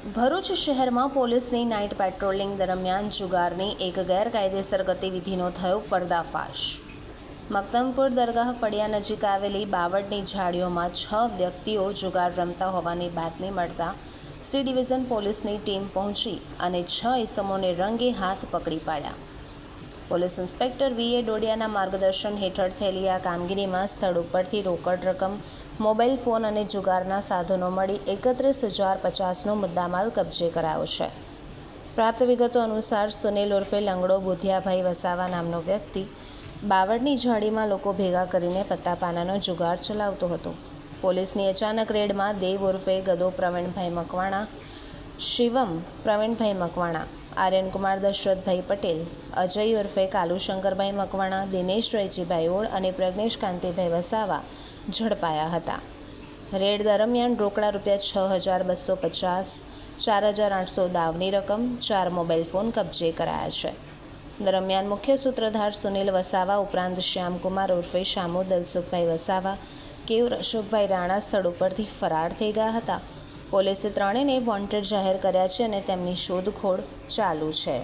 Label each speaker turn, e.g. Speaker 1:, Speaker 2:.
Speaker 1: ભરૂચ શહેરમાં પોલીસની night patrolling દરમિયાન જુગારની એક ગેરકાયદેસર ગતિવિધિનો થયો પર્દાફાશ। મક્તમપુર દરગાહ ફળિયા નજીક આવેલી બાવળની ઝાડીઓમાં 6 વ્યક્તિઓ જુગાર રમતા હોવાની બાતમી મળતા સી ડિવિઝન પોલીસની ટીમ પહોંચી અને 6 ઇસમોને રંગે હાથ પકડી પાડ્યા। Police inspector વી.એ. ડોડિયાના માર્ગદર્શન હેઠળ થયેલી આ કામગીરીમાં સ્થળ ઉપરથી રોકડ રકમ, મોબાઈલ ફોન અને જુગારના સાધનો મળી 31,050નો મુદ્દામાલ કબજે કરાયો છે। પ્રાપ્ત વિગતો અનુસાર સુનિલ ઉર્ફે લંગડો બુધિયાભાઈ વસાવા નામનો વ્યક્તિ બાવળની ઝાડીમાં લોકો ભેગા કરીને પત્તાપાનાનો જુગાર ચલાવતો હતો। પોલીસની અચાનક રેડમાં દેવ ઉર્ફે ગદો પ્રવીણભાઈ મકવાણા, શિવમ પ્રવીણભાઈ મકવાણા, આર્યનકુમાર દશરથભાઈ પટેલ, અજય ઉર્ફે કાલુ શંકરભાઈ મકવાણા, દિનેશ રયજીભાઈ ઓળ અને પ્રજ્ઞેશ કાંતિભાઈ વસાવા ઝડપાયા હતા। રેડ દરમિયાન રોકડા ₹6,250, 4,800 દાવની રકમ, 4 મોબાઈલ ફોન કબજે કરાયા છે। દરમિયાન મુખ્ય સૂત્રધાર સુનિલ વસાવા ઉપરાંત શ્યામકુમાર ઉર્ફે શામુ દલસુખભાઈ વસાવા, કેયુર અશોકભાઈ રાણા સ્થળ ઉપરથી ફરાર થઈ ગયા હતા। પોલીસે ત્રણેયને વોન્ટેડ જાહેર કર્યા છે અને તેમની શોધખોળ ચાલુ છે।